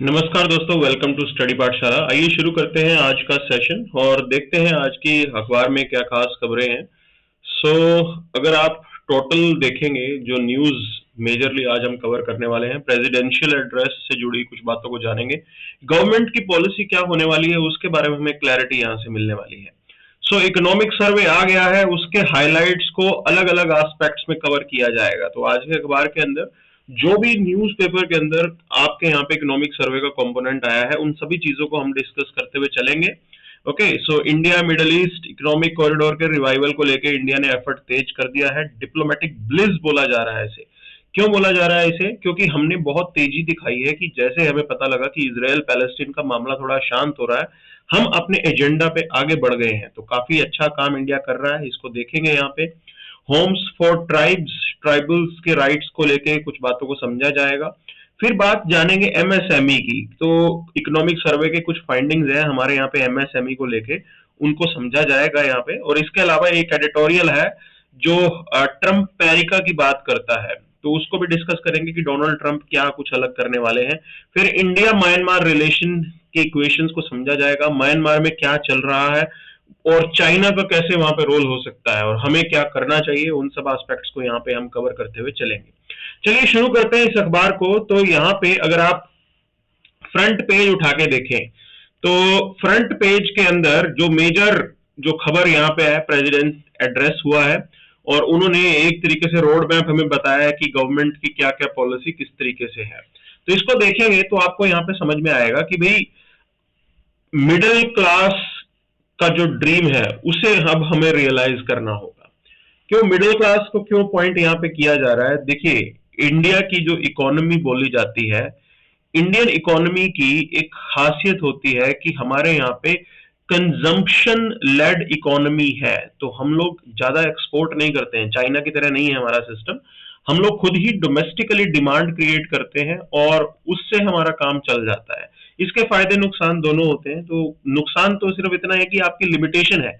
नमस्कार दोस्तों, welcome to study पाठशाला। आइए शुरू करते हैं आज का सेशन और देखते हैं आज की अखबार में क्या खास खबरें हैं। सो अगर आप टोटल देखेंगे जो न्यूज़ मेजरली आज हम कवर करने वाले हैं, प्रेसिडेंशियल एड्रेस से जुड़ी कुछ बातों को जानेंगे। गवर्नमेंट की पॉलिसी क्या होने वाली है उसके बारे में हमें क्लैरिटी यहाँ से मिलने वाली है। सो इकोनॉमिक सर्वे आ गया है, उसके हाइलाइट्स को अलग अलग एस्पेक्ट्स में कवर किया जाएगा। तो आज के अखबार के अंदर जो भी न्यूज़पेपर के अंदर आपके यहाँ पे इकोनॉमिक सर्वे का कंपोनेंट आया है, उन सभी चीजों को हम डिस्कस करते हुए चलेंगे। Okay, so India middle east economic corridor के रिवाइवल को लेकर इंडिया ने एफर्ट तेज कर दिया है। डिप्लोमेटिक ब्लिस बोला जा रहा है इसे। क्यों बोला जा रहा है इसे? क्योंकि हमने बहुत तेजी दिखाई है कि जैसे हमें पता लगा कि इजराइल पैलेस्टीन का मामला थोड़ा शांत हो रहा है, हम अपने एजेंडा पे आगे बढ़ गए हैं। तो काफी अच्छा काम इंडिया कर रहा है, इसको देखेंगे यहाँ पे। होम्स फॉर ट्राइब्स, ट्राइबल्स के राइट्स को लेके कुछ बातों को समझा जाएगा। फिर बात जानेंगे एमएसएमई की। तो इकोनॉमिक सर्वे के कुछ फाइंडिंग्स हैं हमारे यहाँ पे एमएसएमई को लेके, उनको समझा जाएगा यहाँ पे। और इसके अलावा एक एडिटोरियल है जो ट्रम्प अमेरिका की बात करता है, तो उसको भी डिस्कस करेंगे कि डोनाल्ड ट्रंप क्या कुछ अलग करने वाले हैं। फिर इंडिया म्यांमार रिलेशन के इक्वेशंस को समझा जाएगा, म्यांमार में क्या चल रहा है और चाइना का कैसे वहां पे रोल हो सकता है और हमें क्या करना चाहिए, उन सब एस्पेक्ट्स को यहाँ पे हम कवर करते हुए चलेंगे। चलिए शुरू करते हैं इस अखबार को। तो यहाँ पे अगर आप फ्रंट पेज उठा के देखें तो फ्रंट पेज के अंदर जो मेजर जो खबर यहाँ पे है, प्रेसिडेंट एड्रेस हुआ है और उन्होंने एक तरीके से रोड मैप हमें बताया है कि गवर्नमेंट की क्या क्या पॉलिसी किस तरीके से है। तो इसको देखेंगे तो आपको यहाँ पे समझ में आएगा कि भाई मिडिल क्लास का जो ड्रीम है उसे अब हमें रियलाइज करना होगा। क्यों मिडिल क्लास को क्यों पॉइंट यहाँ पे किया जा रहा है? देखिए, इंडिया की जो इकोनॉमी बोली जाती है, इंडियन इकोनॉमी की एक खासियत होती है कि हमारे यहाँ पे कंजम्पशन लेड इकोनॉमी है। तो हम लोग ज्यादा एक्सपोर्ट नहीं करते हैं, चाइना की तरह नहीं है हमारा सिस्टम। हम लोग खुद ही डोमेस्टिकली डिमांड क्रिएट करते हैं और उससे हमारा काम चल जाता है। इसके फायदे नुकसान दोनों होते हैं। तो नुकसान तो सिर्फ इतना है कि आपकी लिमिटेशन है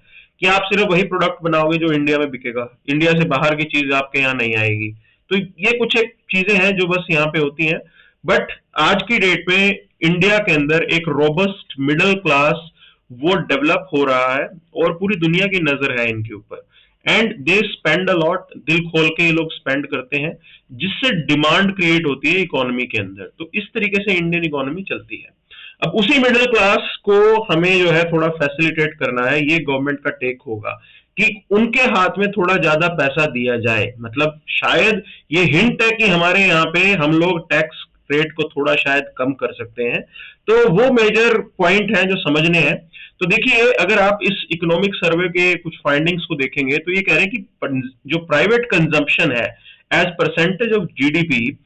कि आप सिर्फ वही प्रोडक्ट बनाओगे जो इंडिया में बिकेगा, इंडिया से बाहर की चीज आपके यहाँ नहीं आएगी। तो ये कुछ एक चीजें हैं जो बस यहाँ पे होती हैं। बट आज की डेट में इंडिया के अंदर एक रोबस्ट मिडिल क्लास वो डेवलप हो रहा है और पूरी दुनिया की नजर है इनके ऊपर। And they spend a lot, दिल खोल के ये लोग स्पेंड करते हैं, जिससे डिमांड क्रिएट होती है इकोनॉमी के अंदर। तो इस तरीके से इंडियन इकोनॉमी चलती है। अब उसी मिडिल क्लास को हमें जो है थोड़ा फैसिलिटेट करना है, ये गवर्नमेंट का टेक होगा कि उनके हाथ में थोड़ा ज्यादा पैसा दिया जाए। मतलब शायद ये हिंट है कि हमारे यहाँ पे हम लोग टैक्स रेट को थोड़ा शायद कम कर सकते हैं। तो वो मेजर पॉइंट है जो समझने हैं। तो देखिए, अगर आप इस इकोनॉमिक सर्वे के कुछ फाइंडिंग्स को देखेंगे तो ये कह रहे हैं कि जो प्राइवेट कंजम्पशन है एज परसेंटेज ऑफ जीडीपी,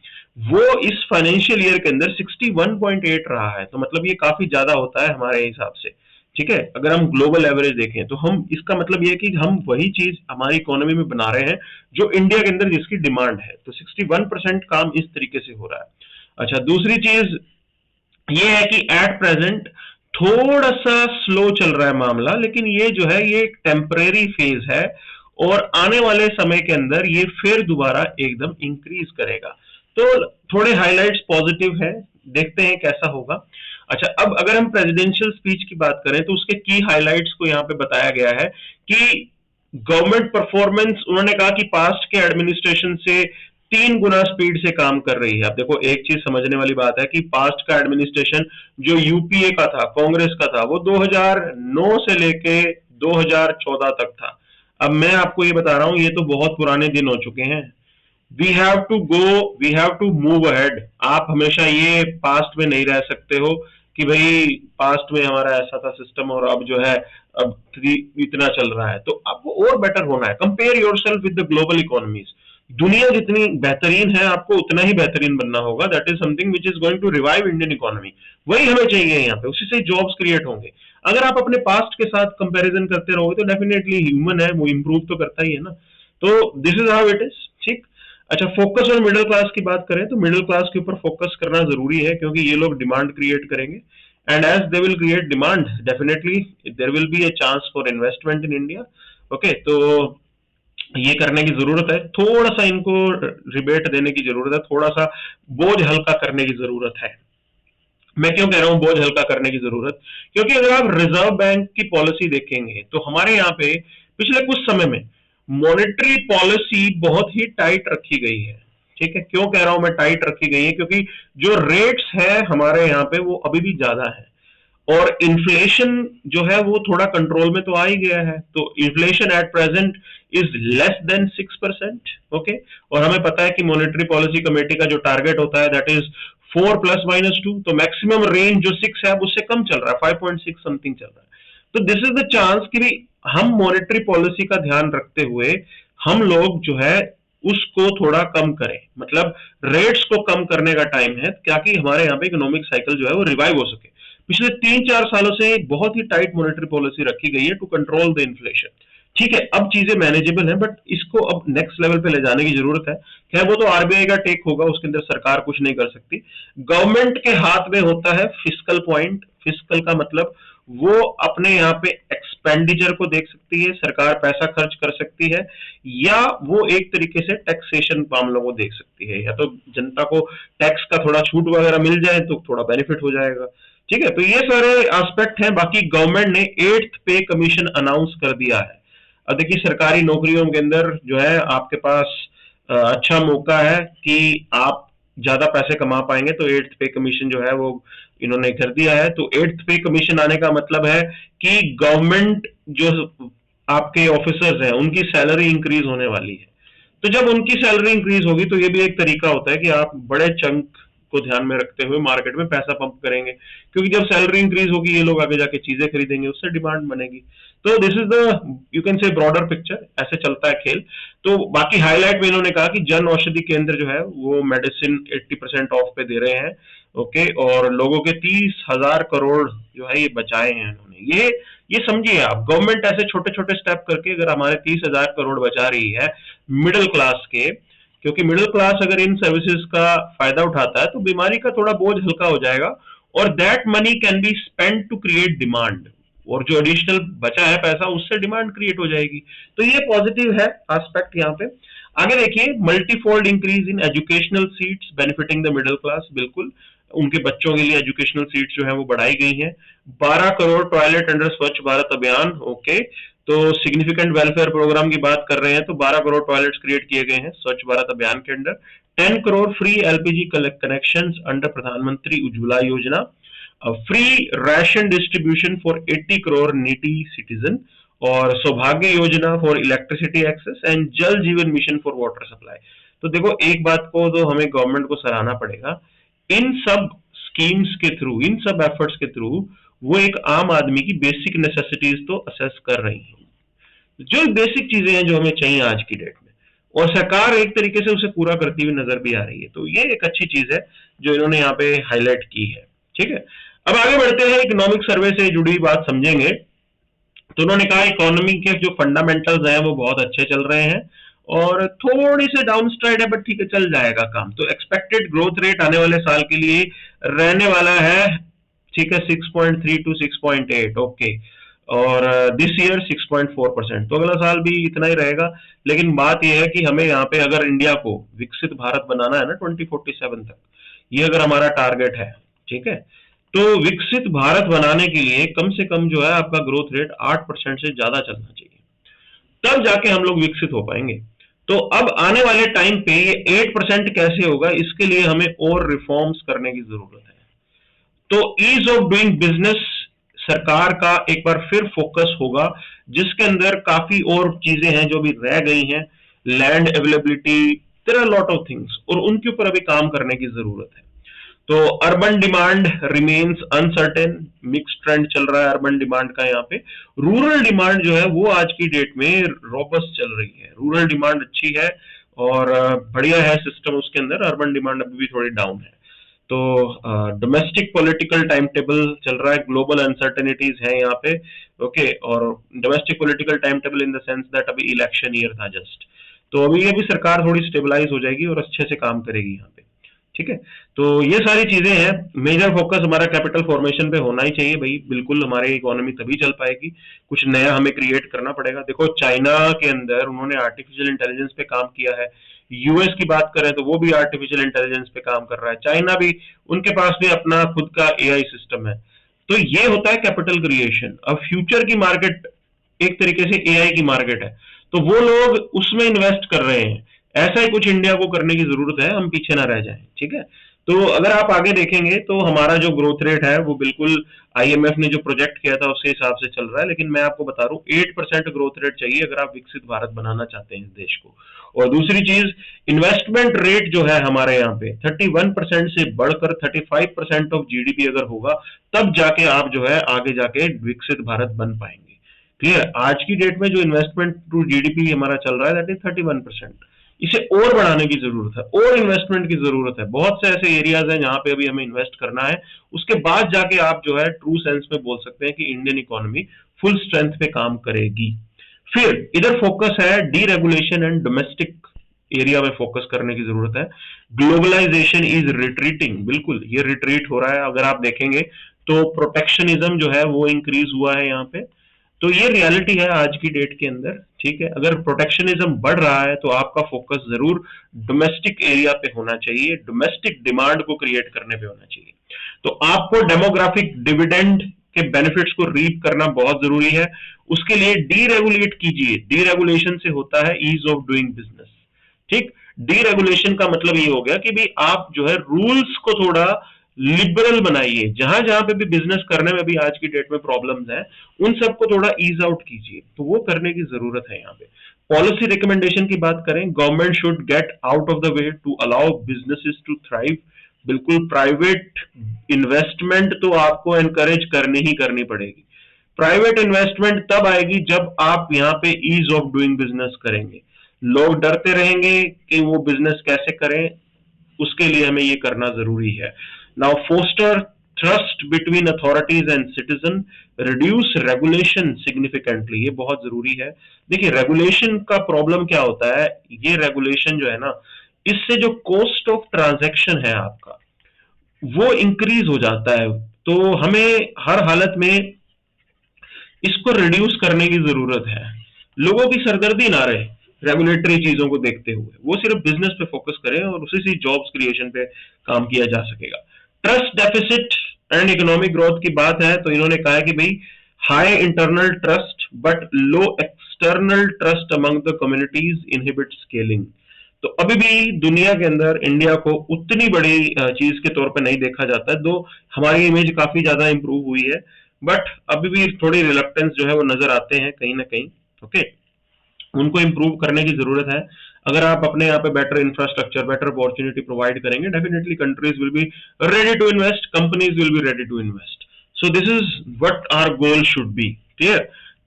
वो इस फाइनेंशियल ईयर के अंदर 61.8 रहा है। तो मतलब ये काफी ज्यादा होता है हमारे हिसाब से। ठीक है, अगर हम ग्लोबल एवरेज देखें तो हम इसका मतलब ये है कि हम वही चीज हमारी इकोनॉमी में बना रहे हैं जो इंडिया के अंदर जिसकी डिमांड है। तो 61% काम इस तरीके से हो रहा है। अच्छा, दूसरी चीज ये है कि एट प्रेजेंट थोड़ा सा स्लो चल रहा है मामला, लेकिन ये जो है ये एक टेम्परेरी फेज है और आने वाले समय के अंदर ये फिर दोबारा एकदम इंक्रीज करेगा। तो थोड़े हाइलाइट्स पॉजिटिव है, देखते हैं कैसा होगा। अच्छा, अब अगर हम प्रेसिडेंशियल स्पीच की बात करें तो उसके की हाइलाइट्स को यहाँ पे बताया गया है कि गवर्नमेंट परफॉर्मेंस, उन्होंने कहा कि पास्ट के एडमिनिस्ट्रेशन से 3 गुना स्पीड से काम कर रही है। अब देखो, एक चीज समझने वाली बात है कि पास्ट का एडमिनिस्ट्रेशन जो यूपीए का था, कांग्रेस का था, वो 2009 से लेके 2014 तक था। अब मैं आपको ये बता रहा हूं, ये तो बहुत पुराने दिन हो चुके हैं। We have to go, we have to move ahead. आप हमेशा ये पास्ट में नहीं रह सकते हो कि भाई पास्ट में हमारा ऐसा था सिस्टम और अब जो है अब इतना चल रहा है। तो आपको और बेटर होना है। Compare yourself with the global economies. दुनिया जितनी बेहतरीन है, आपको उतना ही बेहतरीन बनना होगा। That is something which is going to revive Indian economy. वही हमें चाहिए यहाँ पे, उसी से जॉब्स क्रिएट होंगे। अगर आप अपने पास्ट के साथ कंपैरिजन करते रहोगे तो डेफिनेटली ह्यूमन है, वो इंप्रूव तो करता ही है ना। तो this is how it is. ठीक। अच्छा, फोकस ऑन मिडिल क्लास की बात करें तो मिडिल क्लास के ऊपर फोकस करना जरूरी है, क्योंकि ये लोग डिमांड क्रिएट करेंगे and as they will create demand, definitely there will be a chance for investment in India. Okay, तो ये करने की जरूरत है। थोड़ा सा इनको रिबेट देने की जरूरत है, थोड़ा सा बोझ हल्का करने की जरूरत है। मैं क्यों कह रहा हूं बोझ हल्का करने की जरूरत, क्योंकि अगर आप रिजर्व बैंक की पॉलिसी देखेंगे तो हमारे यहाँ पे पिछले कुछ समय में मॉनेटरी पॉलिसी बहुत ही टाइट रखी गई है। ठीक है, क्यों कह रहा हूं मैं टाइट रखी गई है, क्योंकि जो रेट्स है हमारे यहाँ पे वो अभी भी ज्यादा है, और इन्फ्लेशन जो है वो थोड़ा कंट्रोल में तो आ ही गया है। तो inflation at present is less than 6%। Okay, और हमें पता है कि मॉनेटरी पॉलिसी कमेटी का जो टारगेट होता है दैट इज 4 ± 2, तो मैक्सिमम रेंज जो 6 है उससे कम चल रहा है, 5.6 समथिंग चल रहा है। तो दिस इज द चांस कि भी हम मॉनेटरी पॉलिसी का ध्यान रखते हुए हम लोग जो है उसको थोड़ा कम करें, मतलब रेट्स को कम करने का टाइम है, ताकि हमारे यहाँ पे इकोनॉमिक साइकिल जो है वो रिवाइव हो सके। पिछले 3-4 सालों से बहुत ही टाइट मॉनेटरी पॉलिसी रखी गई है टू कंट्रोल द इन्फ्लेशन। ठीक है, अब चीजें मैनेजेबल हैं, बट इसको अब नेक्स्ट लेवल पे ले जाने की जरूरत है। क्या वो तो आरबीआई का टेक होगा, उसके अंदर सरकार कुछ नहीं कर सकती। गवर्नमेंट के हाथ में होता है फिस्कल पॉइंट। फिस्कल का मतलब वो अपने यहाँ पे एक्सपेंडिचर को देख सकती है, सरकार पैसा खर्च कर सकती है, या वो एक तरीके से टैक्सेशन मामलों को देख सकती है, या तो जनता को टैक्स का थोड़ा छूट वगैरह मिल जाए तो थोड़ा बेनिफिट हो जाएगा। ठीक है, तो ये सारे एस्पेक्ट हैं। बाकी गवर्नमेंट ने 8th पे कमीशन अनाउंस कर दिया है। अब देखिए सरकारी नौकरियों के अंदर जो है आपके पास अच्छा मौका है कि आप ज्यादा पैसे कमा पाएंगे, तो 8th पे कमीशन जो है वो इन्होंने कर दिया है। तो 8th पे कमीशन आने का मतलब है कि गवर्नमेंट जो आपके ऑफिसर्स हैं उनकी सैलरी इंक्रीज होने वाली है। तो जब उनकी सैलरी इंक्रीज होगी तो ये भी एक तरीका होता है कि आप बड़े चंक को ध्यान में रखते हुए मार्केट में पैसा पंप करेंगे, क्योंकि जब सैलरी इंक्रीज होगी ये लोग आगे जाके चीजें खरीदेंगे, उससे डिमांड बनेगी। तो this is the you can से ब्रॉडर पिक्चर, ऐसे चलता है खेल। तो बाकी हाईलाइट में इन्होंने कहा कि जन औषधि केंद्र जो है वो मेडिसिन 80% ऑफ पे दे रहे हैं। ओके, और लोगों के 30,000 करोड़ जो है ये बचाए हैं इन्होंने। ये समझिए आप, गवर्नमेंट ऐसे छोटे छोटे स्टेप करके अगर हमारे 30,000 करोड़ बचा रही है मिडिल क्लास के, क्योंकि मिडिल क्लास अगर इन सर्विसेज का फायदा उठाता है तो बीमारी का थोड़ा बोझ हल्का हो जाएगा, और that money can be spend to create demand, और जो एडिशनल बचा है पैसा उससे डिमांड क्रिएट हो जाएगी। तो ये पॉजिटिव है एस्पेक्ट यहाँ पे। आगे देखिए, multifold increase in educational seats benefiting the middle class. बिल्कुल, उनके बच्चों के लिए एजुकेशनल सीट्स जो है वो बढ़ाई गई हैं। 12 करोड़ टॉयलेट अंडर स्वच्छ भारत अभियान। ओके, तो सिग्निफिकेंट वेलफेयर प्रोग्राम की बात कर रहे हैं, तो 12 करोड़ टॉयलेट्स क्रिएट किए गए हैं स्वच्छ भारत अभियान के under. 10 crore free LPG connections under प्रधानमंत्री उज्ज्वला योजना। Free ration distribution for 80 crore neat citizen, और सौभाग्य योजना फॉर इलेक्ट्रिसिटी एक्सेस, एंड जल जीवन मिशन फॉर वाटर सप्लाई। तो देखो एक बात को तो हमें गवर्नमेंट को सराहना पड़ेगा, इन सब स्कीम्स के थ्रू, इन सब एफर्ट्स के थ्रू वो एक आम आदमी की बेसिक नेसेसिटीज तो असेस कर रही हैं, जो बेसिक चीजें हैं जो हमें चाहिए आज की डेट में, और सरकार एक तरीके से उसे पूरा करती हुई नजर भी आ रही है। तो ये एक अच्छी चीज है जो इन्होंने यहाँ पे हाईलाइट की है। ठीक है, अब आगे बढ़ते हैं, इकोनॉमिक सर्वे से जुड़ी बात समझेंगे। तो उन्होंने कहा इकोनॉमी के जो फंडामेंटल्स हैं वो बहुत अच्छे चल रहे हैं, और थोड़ी से डाउन स्ट्राइड है बट ठीक है, चल जाएगा काम। तो एक्सपेक्टेड ग्रोथ रेट आने वाले साल के लिए रहने वाला है, ठीक है, 6.3 to 6.8। ओके, और दिस ईयर 6.4%, तो अगला साल भी इतना ही रहेगा। लेकिन बात यह है कि हमें यहाँ पे अगर इंडिया को विकसित भारत बनाना है ना 2047 तक, ये अगर हमारा टारगेट है, ठीक है, तो विकसित भारत बनाने के लिए कम से कम जो है आपका ग्रोथ रेट 8% से ज्यादा चलना चाहिए, तब जाके हम लोग विकसित हो पाएंगे। तो अब आने वाले टाइम पे ये 8% कैसे होगा, इसके लिए हमें और रिफॉर्म्स करने की जरूरत है। तो ईज ऑफ डूइंग बिजनेस सरकार का एक बार फिर फोकस होगा, जिसके अंदर काफी और चीजें हैं जो भी रह गई हैं, land availability, there are lot of things, और उनके ऊपर अभी काम करने की जरूरत है। तो urban demand remains uncertain, mix trend चल रहा है अर्बन डिमांड का यहाँ पे। रूरल डिमांड जो है वो आज की डेट में रोबस्ट चल रही है, रूरल डिमांड अच्छी है और बढ़िया है सिस्टम उसके अंदर। अर्बन डिमांड अभी भी थोड़ी डाउन है। तो डोमेस्टिक पॉलिटिकल टाइम टेबल चल रहा है, ग्लोबल अनसर्टेनिटीज है यहाँ पे। ओके, और domestic political time table in the sense that अभी इलेक्शन ईयर था जस्ट, तो अभी सरकार थोड़ी स्टेबलाइज हो जाएगी और अच्छे से काम करेगी यहाँ पे। ठीक है, तो ये सारी चीजें हैं। मेजर फोकस हमारा कैपिटल फॉर्मेशन पे होना ही चाहिए भाई, बिल्कुल, हमारी इकोनॉमी तभी चल पाएगी। कुछ नया हमें क्रिएट करना पड़ेगा। देखो चाइना के अंदर उन्होंने आर्टिफिशियल इंटेलिजेंस पे काम किया है, यूएस की बात करें तो वो भी आर्टिफिशियल इंटेलिजेंस पे काम कर रहा है, चाइना भी, उनके पास भी अपना खुद का एआई सिस्टम है। तो ये होता है कैपिटल क्रिएशन। अब फ्यूचर की मार्केट एक तरीके से एआई की मार्केट है, तो वो लोग उसमें इन्वेस्ट कर रहे हैं। ऐसा ही कुछ इंडिया को करने की जरूरत है, हम पीछे ना रह जाएं, ठीक है। तो अगर आप आगे देखेंगे तो हमारा जो ग्रोथ रेट है वो बिल्कुल आईएमएफ ने जो प्रोजेक्ट किया था उसके हिसाब से चल रहा है, लेकिन मैं आपको बता रहा हूँ 8% ग्रोथ रेट चाहिए अगर आप विकसित भारत बनाना चाहते हैं इस देश को। और दूसरी चीज, इन्वेस्टमेंट रेट जो है हमारे यहाँ पे 31% से बढ़कर 35% ऑफ जीडीपी अगर होगा, तब जाके आप जो है आगे जाके विकसित भारत बन पाएंगे। क्लियर। आज की डेट में जो इन्वेस्टमेंट टू जीडीपी हमारा चल रहा है दैट इज 31%। इसे और बढ़ाने की जरूरत है, और इन्वेस्टमेंट की जरूरत है। बहुत से ऐसे एरियाज हैं जहां पे अभी हमें इन्वेस्ट करना है, उसके बाद जाके आप जो है ट्रू सेंस में बोल सकते हैं कि इंडियन इकोनॉमी फुल स्ट्रेंथ पे काम करेगी। फिर इधर फोकस है डीरेगुलेशन एंड डोमेस्टिक एरिया में फोकस करने की जरूरत है। ग्लोबलाइजेशन इज रिट्रीटिंग, बिल्कुल ये रिट्रीट हो रहा है। अगर आप देखेंगे तो प्रोटेक्शनिज्म जो है वो इंक्रीज हुआ है यहाँ पे। तो ये रियलिटी है आज की डेट के अंदर, ठीक है। अगर प्रोटेक्शनिज्म बढ़ रहा है तो आपका फोकस जरूर डोमेस्टिक एरिया पे होना चाहिए, डोमेस्टिक डिमांड को क्रिएट करने पे होना चाहिए। तो आपको डेमोग्राफिक डिविडेंड के बेनिफिट्स को रीप करना बहुत जरूरी है। उसके लिए डीरेगुलेट कीजिए। डीरेगुलेशन से होता है ईज ऑफ डूइंग बिजनेस, ठीक। डीरेगुलेशन का मतलब ये हो गया कि भाई आप जो है रूल्स को थोड़ा लिबरल बनाइए। जहां जहां पे भी बिजनेस करने में भी आज की डेट में प्रॉब्लम्स हैं, उन सबको थोड़ा ईज आउट कीजिए। तो वो करने की जरूरत है यहाँ पे। पॉलिसी रिकमेंडेशन की बात करें, government should get out of the way to allow businesses to thrive. बिल्कुल, प्राइवेट इन्वेस्टमेंट तो आपको एनकरेज करनी ही करनी पड़ेगी। प्राइवेट इन्वेस्टमेंट तब आएगी जब आप यहाँ पे ईज ऑफ डूइंग बिजनेस करेंगे। लोग डरते रहेंगे कि वो बिजनेस कैसे करें, उसके लिए हमें ये करना जरूरी है। Now foster trust between authorities and citizen, reduce regulation significantly, ये बहुत जरूरी है। देखिए रेगुलेशन का प्रॉब्लम क्या होता है, ये रेगुलेशन जो है ना, इससे जो कॉस्ट ऑफ ट्रांजैक्शन है आपका वो इंक्रीज हो जाता है। तो हमें हर हालत में इसको रिड्यूस करने की जरूरत है। लोगों की सरदर्दी ना रहे रेगुलेटरी चीजों को देखते हुए, वो सिर्फ बिजनेस पे फोकस करें और उसी से जॉब्स क्रिएशन पे काम किया जा सकेगा। Trust deficit and economic growth की बात है तो इन्होंने कहा है कि भाई high internal trust but low external trust among the communities inhibit scaling. तो अभी भी दुनिया के अंदर इंडिया को उतनी बड़ी चीज के तौर पे नहीं देखा जाता है, दो हमारी इमेज काफी ज्यादा इंप्रूव हुई है, बट अभी भी थोड़ी रिलक्टेंस जो है वो नजर आते हैं कहीं ना कहीं। ओके, उनको इम्प्रूव करने की जरूरत है। अगर आप अपने यहाँ पे better infrastructure, better opportunity provide करेंगे, definitely countries will be ready to invest, companies will be ready to invest. So this is what our goal should be. Clear.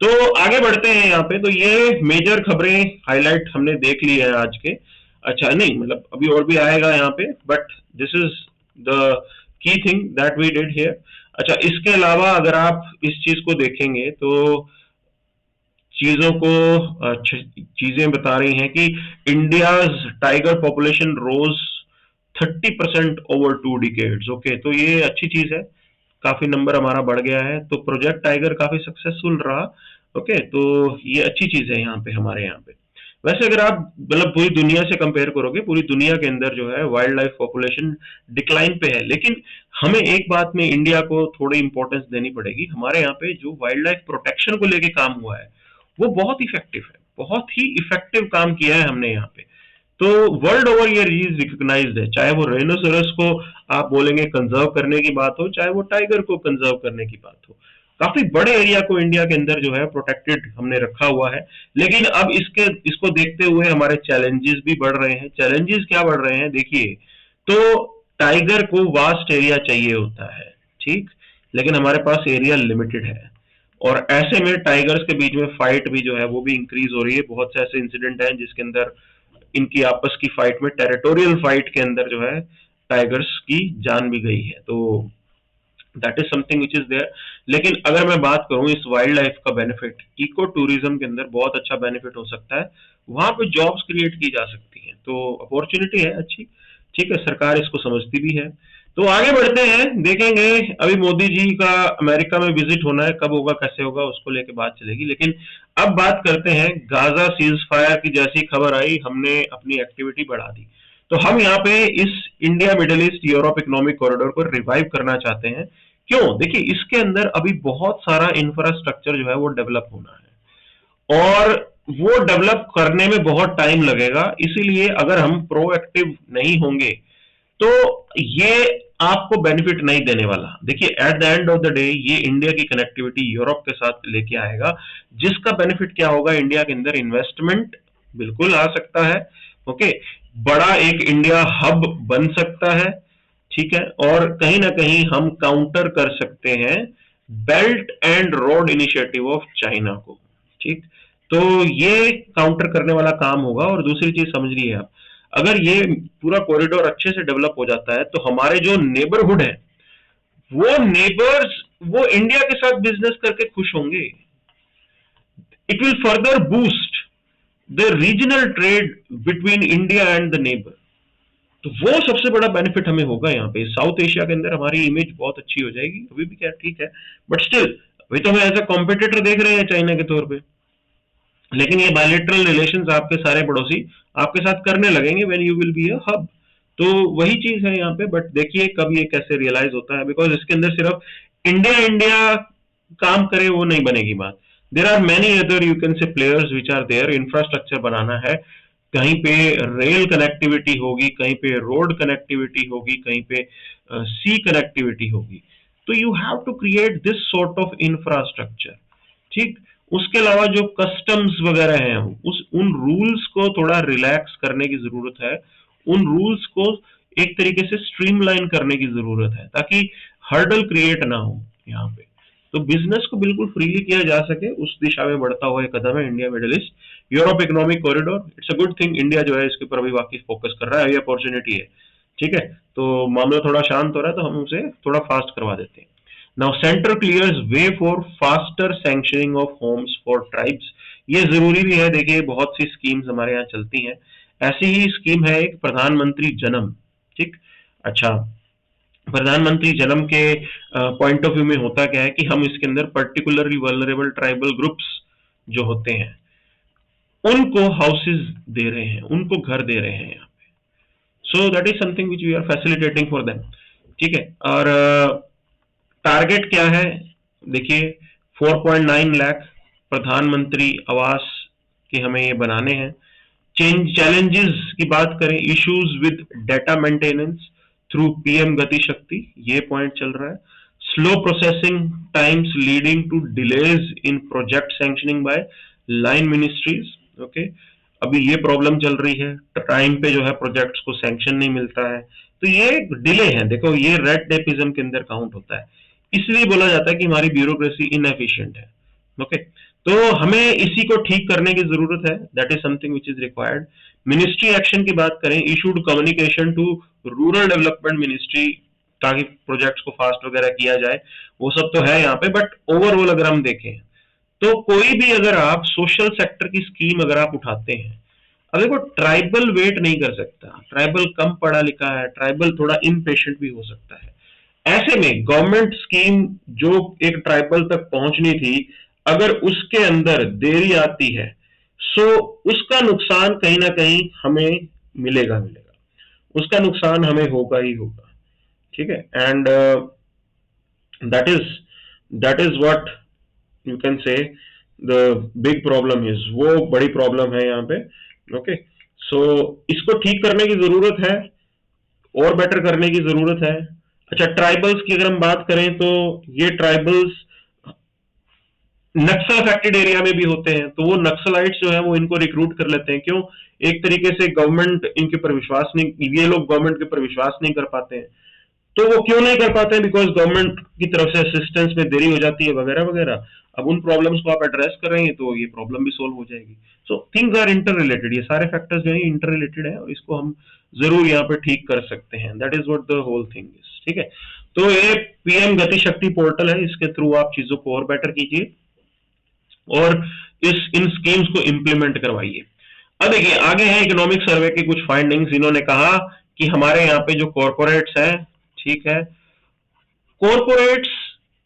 तो आगे बढ़ते हैं यहाँ पे। तो ये मेजर खबरें हाईलाइट हमने देख ली है आज के। अच्छा नहीं, मतलब अभी और भी आएगा यहाँ पे, but this is the key thing that we did here. अच्छा, इसके अलावा अगर आप इस चीज को देखेंगे तो चीजों को चीजें बता रही हैं कि इंडियाज टाइगर पॉपुलेशन रोज 30% ओवर 2 डिकेड्स। ओके, तो ये अच्छी चीज है, काफी नंबर हमारा बढ़ गया है, तो प्रोजेक्ट टाइगर काफी सक्सेसफुल रहा। ओके, तो ये अच्छी चीज है यहाँ पे, हमारे यहाँ पे। वैसे अगर आप मतलब पूरी दुनिया से कंपेयर करोगे, पूरी दुनिया के अंदर जो है वाइल्ड लाइफ पॉपुलेशन डिक्लाइन पे है, लेकिन हमें एक बात में इंडिया को थोड़ी इंपॉर्टेंस देनी पड़ेगी। हमारे यहाँ पे जो वाइल्ड लाइफ प्रोटेक्शन को लेके काम हुआ है वो बहुत इफेक्टिव है, बहुत ही इफेक्टिव काम किया है हमने यहाँ पे। तो वर्ल्ड ओवर ये चीज रिकॉग्नाइज्ड है, चाहे वो रेनोसोरस को आप बोलेंगे कंजर्व करने की बात हो, चाहे वो टाइगर को कंजर्व करने की बात हो। काफी बड़े एरिया को इंडिया के अंदर जो है प्रोटेक्टेड हमने रखा हुआ है। लेकिन अब इसको देखते हुए हमारे चैलेंजेस भी बढ़ रहे हैं। चैलेंजेस क्या बढ़ रहे हैं, देखिए, तो टाइगर को वास्ट एरिया चाहिए होता है, ठीक, लेकिन हमारे पास एरिया लिमिटेड है, और ऐसे में टाइगर्स के बीच में फाइट भी जो है वो भी इंक्रीज हो रही है। बहुत से ऐसे इंसिडेंट हैं जिसके अंदर इनकी आपस की फाइट में, टेरिटोरियल फाइट के अंदर जो है टाइगर्स की जान भी गई है। तो that is something which is there. लेकिन अगर मैं बात करूं इस वाइल्ड लाइफ का बेनिफिट, इको टूरिज्म के अंदर बहुत अच्छा बेनिफिट हो सकता है। वहां पे जॉब्स क्रिएट की जा सकती हैं, तो अपॉर्चुनिटी है अच्छी, ठीक है, सरकार इसको समझती भी है। तो आगे बढ़ते हैं, देखेंगे। अभी मोदी जी का अमेरिका में विजिट होना है, कब होगा कैसे होगा उसको लेके बात चलेगी। लेकिन अब बात करते हैं, गाजा सीज फायर की जैसी खबर आई हमने अपनी एक्टिविटी बढ़ा दी। तो हम यहाँ पे इस India middle east Europe economic corridor को रिवाइव करना चाहते हैं। क्यों? देखिए, इसके अंदर अभी बहुत सारा इंफ्रास्ट्रक्चर जो है वो डेवलप होना है, और वो डेवलप करने में बहुत टाइम लगेगा। इसीलिए अगर हम प्रोएक्टिव नहीं होंगे तो ये आपको बेनिफिट नहीं देने वाला। देखिए, at the end of the day ये इंडिया की कनेक्टिविटी यूरोप के साथ लेके आएगा, जिसका बेनिफिट क्या होगा, इंडिया के अंदर इन्वेस्टमेंट बिल्कुल आ सकता है। ओके, बड़ा एक इंडिया हब बन सकता है, ठीक है। और कहीं ना कहीं हम काउंटर कर सकते हैं belt and road initiative of China को, ठीक। तो ये काउंटर करने वाला काम होगा। और दूसरी चीज समझ लीजिए आप, अगर ये पूरा कॉरिडोर अच्छे से डेवलप हो जाता है तो हमारे जो नेबरहुड है, वो नेबर्स वो इंडिया के साथ बिजनेस करके खुश होंगे। It will further boost the regional trade between India and the neighbour. तो वो सबसे बड़ा बेनिफिट हमें होगा। यहाँ पे साउथ एशिया के अंदर हमारी इमेज बहुत अच्छी हो जाएगी। अभी भी क्या ठीक है, बट स्टिल अभी तो हम एज अ कॉम्पिटिटर देख रहे हैं चाइना के तौर पे। लेकिन ये बायलेटरल रिलेशंस आपके सारे पड़ोसी आपके साथ करने लगेंगे when you will be a hub. तो वही चीज है यहाँ पे। बट देखिए कब ये कैसे रियलाइज होता है, बिकॉज इसके अंदर सिर्फ इंडिया इंडिया काम करे वो नहीं बनेगी बात। There are many other you can say players which are there. Infrastructure बनाना है, कहीं पे रेल कनेक्टिविटी होगी, कहीं पे रोड कनेक्टिविटी होगी, कहीं पे सी कनेक्टिविटी होगी। तो you have to create this sort of infrastructure, ठीक। उसके अलावा जो कस्टम्स वगैरह हैं, उन रूल्स को थोड़ा रिलैक्स करने की जरूरत है। उन रूल्स को एक तरीके से स्ट्रीमलाइन करने की जरूरत है, ताकि हर्डल क्रिएट ना हो यहाँ पे। तो बिजनेस को बिल्कुल फ्रीली किया जा सके, उस दिशा में बढ़ता हुआ एक कदम है India middle east Europe economic corridor. It's a good thing. India जो है इसके ऊपर अभी वाकई फोकस कर रहा है, ये अपॉर्चुनिटी है, ठीक है। तो मामला थोड़ा शांत हो रहा है, तो हम उसे थोड़ा फास्ट करवा देते हैं। Now centre clears way for faster sanctioning of homes for tribes. ये जरूरी भी है। देखिए, बहुत सी स्कीम्स हमारे यहाँ चलती हैं। ऐसी ही स्कीम है एक प्रधानमंत्री जन्म, ठीक। अच्छा, प्रधानमंत्री जन्म के पॉइंट ऑफ व्यू में होता क्या है कि हम इसके अंदर पर्टिकुलरली वल्नरेबल ट्राइबल ग्रुप्स जो होते हैं उनको हाउसेस दे रहे हैं, उनको घर दे रहे हैं यहाँ पे। So that is something which we are facilitating for them, ठीक है। और टारगेट क्या है? देखिए, 4.9 लाख प्रधानमंत्री आवास के हमें ये बनाने हैं। चैलेंजेस की बात करें, issues with data maintenance through PM Gati Shakti, ये पॉइंट चल रहा है। Slow processing times leading to delays in project sanctioning by line ministries. Okay, अभी ये प्रॉब्लम चल रही है, टाइम पे जो है प्रोजेक्ट्स को सैंक्शन नहीं मिलता है, तो ये डिले है। देखो, ये रेड टेपिज्म के अंदर काउंट होता है। इसलिए बोला जाता है कि हमारी ब्यूरोक्रेसी इनएफिशिएंट है। ओके, तो हमें इसी को ठीक करने की जरूरत है। That is something which is required. Ministry action की बात करें, issued communication to rural development ministry, ताकि प्रोजेक्ट्स को फास्ट वगैरह किया जाए। वो सब तो है यहाँ पे, बट ओवरऑल अगर हम देखें तो कोई भी अगर आप सोशल सेक्टर की स्कीम अगर आप उठाते हैं, अब देखो, ट्राइबल वेट नहीं कर सकता, ट्राइबल कम पढ़ा लिखा है, ट्राइबल थोड़ा इम्पेशेंट भी हो सकता है। ऐसे में गवर्नमेंट स्कीम जो एक ट्राइबल तक पहुंचनी थी, अगर उसके अंदर देरी आती है, सो उसका नुकसान कहीं ना कहीं हमें मिलेगा मिलेगा, उसका नुकसान हमें होगा ही होगा, ठीक है। And that is what you can से द बिग प्रॉब्लम इज। वो बड़ी प्रॉब्लम है यहाँ पे। ओके, सो इसको ठीक करने की जरूरत है, और बेटर करने की जरूरत है। अच्छा, ट्राइबल्स की अगर हम बात करें तो ये ट्राइबल्स नक्सल अफेक्टेड एरिया में भी होते हैं, तो वो नक्सलाइट्स जो है वो इनको रिक्रूट कर लेते हैं। क्यों? एक तरीके से गवर्नमेंट इनके ऊपर विश्वास नहीं, ये लोग गवर्नमेंट के ऊपर विश्वास नहीं कर पाते हैं। तो वो क्यों नहीं कर पाते हैं? बिकॉज गवर्नमेंट की तरफ से असिस्टेंस में देरी हो जाती है वगैरह वगैरह। अब उन प्रॉब्लम्स को आप एड्रेस कर रहे हैं तो ये प्रॉब्लम भी सोल्व हो जाएगी। So things are interrelated, ये सारे फैक्टर्स जो है इंटर रिलेटेड है, और इसको हम जरूर यहाँ पे ठीक कर सकते हैं। That is what the whole thing is, ठीक है। तो ये पीएम गति शक्ति पोर्टल है, इसके थ्रू आप चीजों को और बेटर कीजिए और इन स्कीम्स को इंप्लीमेंट करवाइए। अब देखिए, आगे है इकोनॉमिक सर्वे की कुछ फाइंडिंग्स। इन्होंने कहा कि हमारे यहाँ पे जो कॉर्पोरेट्स हैं, ठीक है। कॉर्पोरेट्स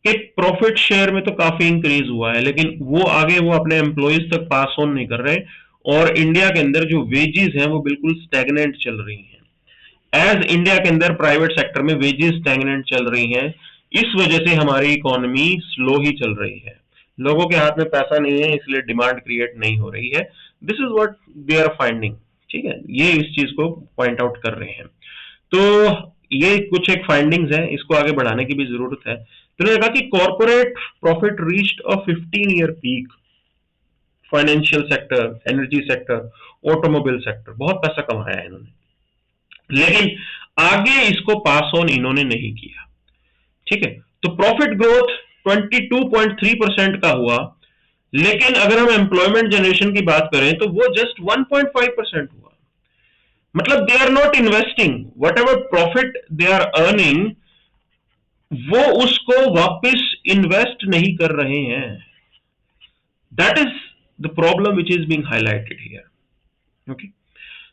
के प्रॉफिट शेयर में तो काफी इंक्रीज हुआ है, लेकिन वो आगे वो अपने एम्प्लॉइज तक पास ऑन नहीं कर रहे, और इंडिया के अंदर जो वेजेस हैं वो बिल्कुल स्टैग्नेंट चल रही हैं। एज इंडिया के अंदर प्राइवेट सेक्टर में वेजेस स्टैग्नेंट चल रही हैं, इस वजह से हमारी इकोनॉमी स्लो ही चल रही है। लोगों के हाथ में पैसा नहीं है, इसलिए डिमांड क्रिएट नहीं हो रही है। This is what they are finding, ठीक है, ये इस चीज को पॉइंट आउट कर रहे हैं। तो ये कुछ एक फाइंडिंग्स हैं, इसको आगे बढ़ाने की भी जरूरत है। तो उन्होंने कहा कि corporate profit reached a 15-year peak, financial sector, energy sector, automobile sector, बहुत पैसा कमाया है इन्होंने, लेकिन आगे इसको पास ऑन इन्होंने नहीं किया, ठीक है। तो प्रॉफिट ग्रोथ 22.3% का हुआ, लेकिन अगर हम एम्प्लॉयमेंट जनरेशन की बात करें तो वो जस्ट 1.5% हुआ। मतलब they are not investing, whatever profit they are earning वो उसको वापस इन्वेस्ट नहीं कर रहे हैं। That is the problem which is being highlighted here. Okay,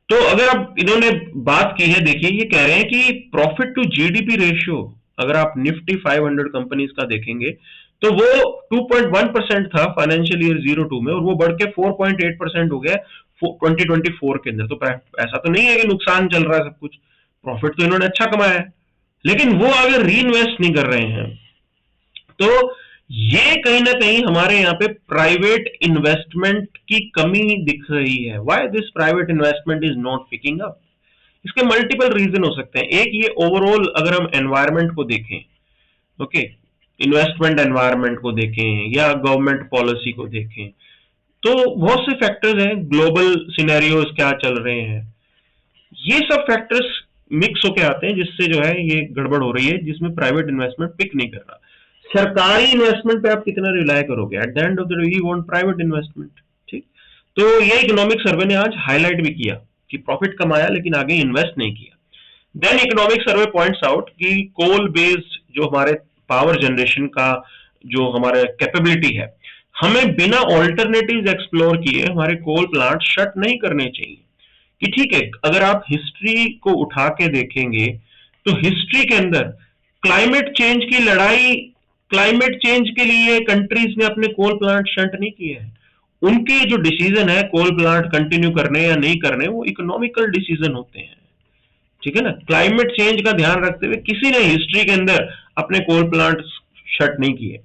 तो अगर अब इन्होंने बात की है, देखिए ये कह रहे हैं कि प्रॉफिट टू जीडीपी रेशियो, अगर आप निफ्टी 500 कंपनीज का देखेंगे तो वो 2.1% था फाइनेंशियल ईयर 02 में, और वो बढ़ के 4.8% हो गया 2024 के अंदर। तो ऐसा तो नहीं है कि नुकसान चल रहा है सब कुछ, प्रॉफिट तो इन्होंने अच्छा कमाया है, लेकिन वो आगे री इन्वेस्ट नहीं कर रहे हैं। तो ये कहीं ना कहीं हमारे यहाँ पे प्राइवेट इन्वेस्टमेंट की कमी दिख रही है। Why this private investment is not picking up? इसके मल्टीपल रीजन हो सकते हैं। एक, ये ओवरऑल अगर हम एनवायरमेंट को देखें, ओके, इन्वेस्टमेंट एनवायरमेंट को देखें या गवर्नमेंट पॉलिसी को देखें, तो बहुत से फैक्टर्स हैं, ग्लोबल सिनेरियोज क्या चल रहे हैं, ये सब फैक्टर्स मिक्स होके आते हैं जिससे जो है ये गड़बड़ हो रही है, जिसमें प्राइवेट इन्वेस्टमेंट पिक नहीं कर रहा। सरकारी इन्वेस्टमेंट पे आप कितना रिलाय करोगे? At the end of the day you want private investment, ठीक। तो ये इकोनॉमिक सर्वे ने आज हाईलाइट भी किया कि प्रॉफिट कमाया लेकिन आगे इन्वेस्ट नहीं किया। Then economic survey points out कि कोल बेस्ड जो हमारे पावर जनरेशन का जो हमारे कैपेबिलिटी है, हमें बिना ऑल्टरनेटिव्स एक्सप्लोर किए हमारे कोल प्लांट शट नहीं करने चाहिए। कि ठीक है, अगर आप हिस्ट्री को उठा के देखेंगे तो हिस्ट्री के अंदर क्लाइमेट चेंज की लड़ाई, क्लाइमेट चेंज के लिए कंट्रीज ने अपने कोल प्लांट शट नहीं किए हैं। उनके जो डिसीजन है कोल प्लांट कंटिन्यू करने या नहीं करने, वो इकोनॉमिकल डिसीजन होते हैं, ठीक है ना। क्लाइमेट चेंज का ध्यान रखते हुए किसी ने हिस्ट्री के अंदर अपने कोल प्लांट शट नहीं किए।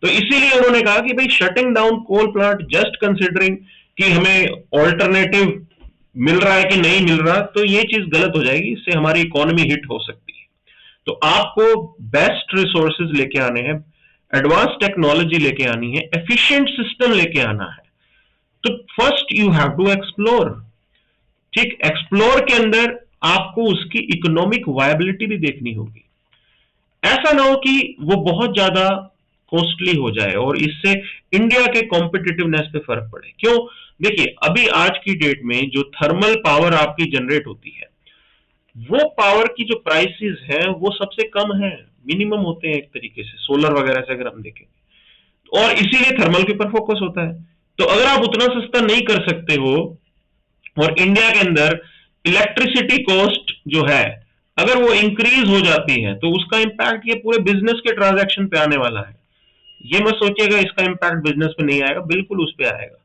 तो इसीलिए उन्होंने कहा कि भाई shutting down coal plant just considering कि हमें ऑल्टरनेटिव मिल रहा है कि नहीं मिल रहा, तो ये चीज गलत हो जाएगी, इससे हमारी इकोनॉमी हिट हो सकती है। तो आपको बेस्ट रिसोर्सेज लेके आने हैं, एडवांस टेक्नोलॉजी लेके आनी है, एफिशिएंट सिस्टम लेके आना है। तो first you have to explore, ठीक। एक्सप्लोर के अंदर आपको उसकी इकोनॉमिक वायबिलिटी भी देखनी होगी। ऐसा ना हो कि वो बहुत ज्यादा कॉस्टली हो जाए और इससे इंडिया के कॉम्पिटिटिवनेस पे फर्क पड़े। क्यों? देखिए, अभी आज की डेट में जो थर्मल पावर आपकी जनरेट होती है, वो पावर की जो प्राइसेस हैं वो सबसे कम है, मिनिमम होते हैं एक तरीके से, सोलर वगैरह से अगर हम देखें, और इसीलिए थर्मल के ऊपर फोकस होता है। तो अगर आप उतना सस्ता नहीं कर सकते हो, और इंडिया के अंदर इलेक्ट्रिसिटी कॉस्ट जो है अगर वो इंक्रीज हो जाती है तो उसका इंपैक्ट ये पूरे बिजनेस के ट्रांजैक्शन पे आने वाला है। ये मत सोचिएगा इसका इंपैक्ट बिजनेस पे नहीं आएगा, बिल्कुल उस पे आएगा।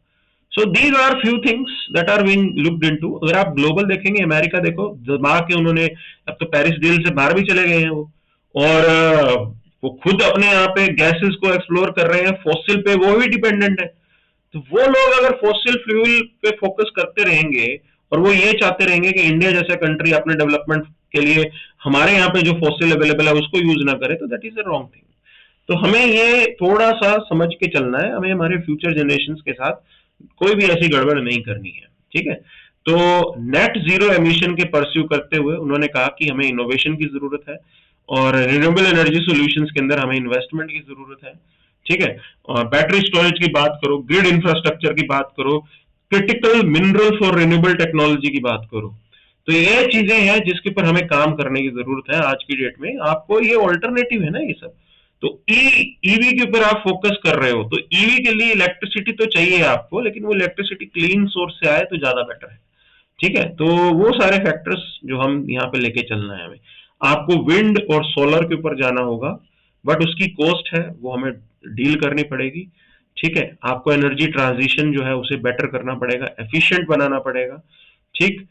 So these are few things that are being looked into. अगर आप ग्लोबल देखेंगे, अमेरिका देखो, दबा के उन्होंने अब तो पेरिस डील से बाहर भी चले गए हैं वो, और वो खुद अपने यहाँ पे गैसेस को एक्सप्लोर कर रहे हैं, फॉसिल पे वो भी डिपेंडेंट है। तो वो लोग अगर फॉसिल फ्यूल पे फोकस करते रहेंगे और वो ये चाहते रहेंगे कि इंडिया जैसा कंट्री अपने डेवलपमेंट के लिए हमारे यहाँ पे जो फॉसिल अवेलेबल है उसको यूज ना करे, तो that is a wrong thing. तो हमें ये थोड़ा सा समझ के चलना है, हमें हमारे फ्यूचर जनरेशन के साथ कोई भी ऐसी गड़बड़ नहीं करनी है, ठीक है। तो नेट जीरो एमिशन के परस्यू करते हुए उन्होंने कहा कि हमें इनोवेशन की जरूरत है और रिन्यूएबल एनर्जी सॉल्यूशंस के अंदर हमें इन्वेस्टमेंट की जरूरत है, ठीक है। और बैटरी स्टोरेज की बात करो, ग्रिड इंफ्रास्ट्रक्चर की बात करो, critical mineral for renewable technology की बात करो, तो ये चीजें हैं जिसके ऊपर हमें काम करने की जरूरत है आज की डेट में। आपको ये ऑल्टरनेटिव है ना ये सब। तो ईवी के ऊपर आप फोकस कर रहे हो, तो ईवी के लिए इलेक्ट्रिसिटी तो चाहिए आपको, लेकिन वो इलेक्ट्रिसिटी क्लीन सोर्स से आए तो ज्यादा बेटर है, ठीक है। तो वो सारे फैक्टर्स जो हम यहाँ पे लेके चलना है हमें। आपको विंड और सोलर के ऊपर जाना होगा, बट उसकी कॉस्ट है वो हमें डील करनी पड़ेगी। ठीक है, आपको एनर्जी ट्रांजिशन जो है उसे बेटर करना पड़ेगा, एफिशिएंट बनाना पड़ेगा। ठीक,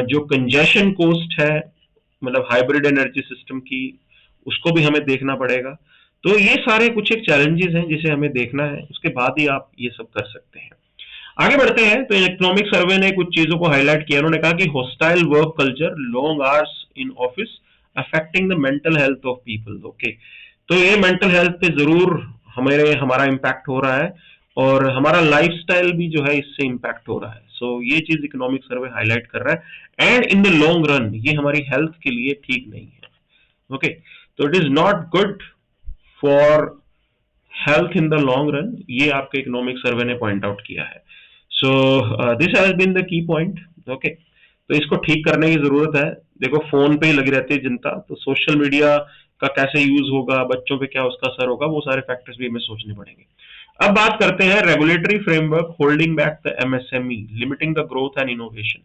जो कंजेशन कॉस्ट है, मतलब हाइब्रिड एनर्जी सिस्टम की, उसको भी हमें देखना पड़ेगा। तो ये सारे कुछ एक चैलेंजेस हैं जिसे हमें देखना है, उसके बाद ही आप ये सब कर सकते हैं। आगे बढ़ते हैं तो इकोनॉमिक सर्वे ने कुछ चीजों को हाईलाइट किया। उन्होंने कहा कि hostile work culture, long hours in office affecting the mental health of people. Okay, तो ये मेंटल हेल्थ पे जरूर हमारा इम्पैक्ट हो रहा है, और हमारा लाइफस्टाइल भी जो है इससे इम्पैक्ट हो रहा है। सो ये चीज इकोनॉमिक सर्वे हाईलाइट कर रहा है, and in the long run ये हमारी हेल्थ के लिए ठीक नहीं है। ओके, तो it is not good for health in the long run, ये आपके इकोनॉमिक सर्वे ने पॉइंट आउट किया है। So this has been the key point. Okay, तो इसको ठीक करने की जरूरत है। देखो, फोन पे ही लगी रहती है जनता, तो सोशल मीडिया का कैसे यूज होगा, बच्चों पे क्या उसका असर होगा, वो सारे फैक्टर्स भी हमें सोचने पड़ेंगे। अब बात करते हैं regulatory framework holding back the MSME, limiting the growth and innovation.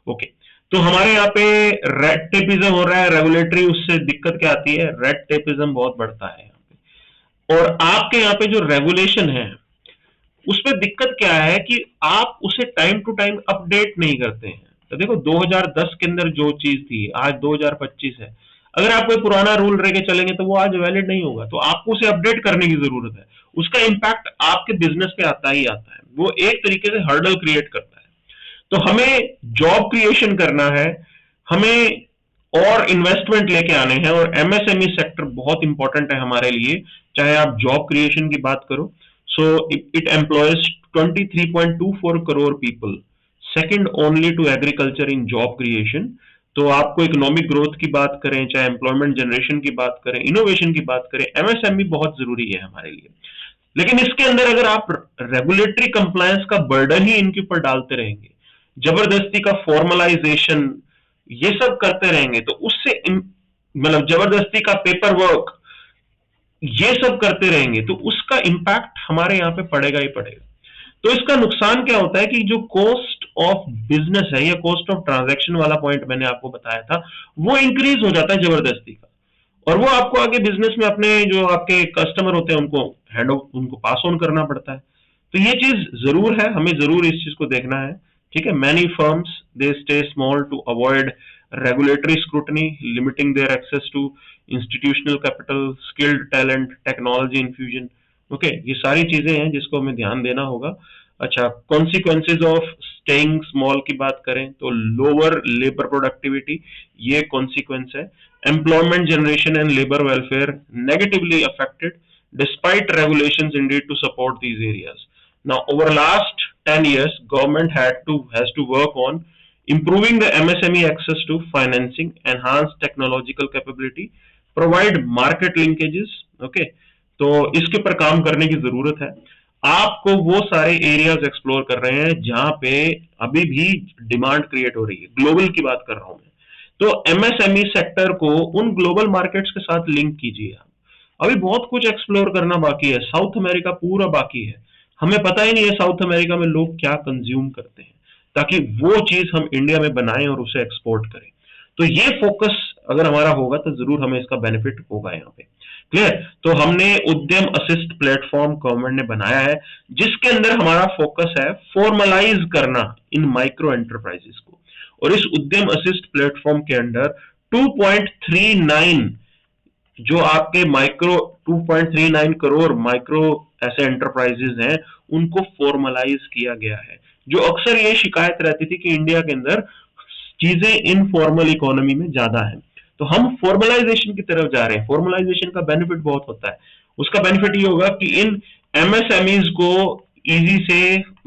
Okay, तो हमारे यहाँ पे रेड टेपिज्म हो रहा है, रेगुलेटरी, उससे दिक्कत क्या आती है, रेड टेपिज्म बहुत बढ़ता है यहाँ पे। और आपके यहाँ पे जो रेगुलेशन है उसमें दिक्कत क्या है कि आप उसे टाइम टू टाइम अपडेट नहीं करते हैं। तो देखो, 2010 के अंदर जो चीज थी, आज 2025 है, अगर आप कोई पुराना रूल रह के चलेंगे तो वो आज वैलिड नहीं होगा, तो आपको उसे अपडेट करने की जरूरत है। उसका इम्पैक्ट आपके बिजनेस पे आता ही आता है, वो एक तरीके से हर्डल क्रिएट करता है। तो हमें जॉब क्रिएशन करना है, हमें और इन्वेस्टमेंट लेके आने हैं, और एमएसएमई सेक्टर बहुत इंपॉर्टेंट है हमारे लिए, चाहे आप जॉब क्रिएशन की बात करो। So it employs 23.24 crore people, second only to agriculture in job creation. तो आपको इकोनॉमिक ग्रोथ की बात करें, चाहे एम्प्लॉयमेंट जनरेशन की बात करें, इनोवेशन की बात करें, एमएसएमई बहुत जरूरी है हमारे लिए। लेकिन इसके अंदर अगर आप रेगुलेटरी कंप्लायंस का बर्डन ही इनके ऊपर डालते रहेंगे, जबरदस्ती का फॉर्मलाइजेशन, ये सब करते रहेंगे, तो उससे मतलब जबरदस्ती का पेपर वर्क, ये सब करते रहेंगे, तो उसका इम्पैक्ट हमारे यहाँ पे पड़ेगा ही पड़ेगा। तो इसका नुकसान क्या होता है कि जो कॉस्ट ऑफ बिजनेस है या कॉस्ट ऑफ ट्रांजैक्शन वाला पॉइंट मैंने आपको बताया था, वो इंक्रीज हो जाता है जबरदस्ती का, और वो आपको आगे बिजनेस में अपने जो आपके कस्टमर होते हैं उनको पास ऑन करना पड़ता है। तो ये चीज जरूर है, हमें जरूर इस चीज को देखना है। ठीक है, many firms they stay small to avoid regulatory scrutiny, limiting their access to institutional capital, skilled talent, technology infusion. Okay, ये सारी चीजें हैं जिसको हमें ध्यान देना होगा। अच्छा, कॉन्सिक्वेंसेज ऑफ स्टेइंग स्मॉल की बात करें तो लोअर लेबर प्रोडक्टिविटी, ये कॉन्सिक्वेंस है। Employment generation and labour welfare negatively affected despite regulations indeed to support these areas. Now over last 10 years government has to work on improving the MSME access to financing, enhance technological capability, provide market linkages। okay, तो इसके ऊपर काम करने की जरूरत है। आपको वो सारे एरियाज एक्सप्लोर कर रहे हैं जहां पे अभी भी डिमांड क्रिएट हो रही है, ग्लोबल की बात कर रहा हूं मैं। तो एमएसएमई सेक्टर को उन ग्लोबल मार्केट्स के साथ लिंक कीजिए आप। अभी बहुत कुछ एक्सप्लोर करना बाकी है, साउथ अमेरिका पूरा बाकी है, हमें पता ही नहीं है साउथ अमेरिका में लोग क्या कंज्यूम करते हैं, ताकि वो चीज हम इंडिया में बनाएं और उसे एक्सपोर्ट करें। तो ये फोकस अगर हमारा होगा तो जरूर हमें इसका बेनिफिट होगा यहाँ पे। क्लियर? तो हमने उद्यम असिस्ट प्लेटफॉर्म गवर्नमेंट ने बनाया है, जिसके अंदर हमारा फोकस है फॉर्मलाइज करना इन माइक्रो एंटरप्राइजेस को। और इस उद्यम असिस्ट प्लेटफॉर्म के अंदर 2.39 जो आपके 2.39 करोड़ माइक्रो ऐसे एंटरप्राइजेस हैं, उनको फॉर्मलाइज किया गया है। जो अक्सर ये शिकायत रहती थी कि इंडिया के अंदर चीजें इनफॉर्मल इकोनॉमी में ज्यादा है, तो हम फॉर्मलाइजेशन की तरफ जा रहे हैं। फॉर्मलाइजेशन का बेनिफिट बहुत होता है। उसका बेनिफिट ये होगा कि इन एमएसएमईज को इजी से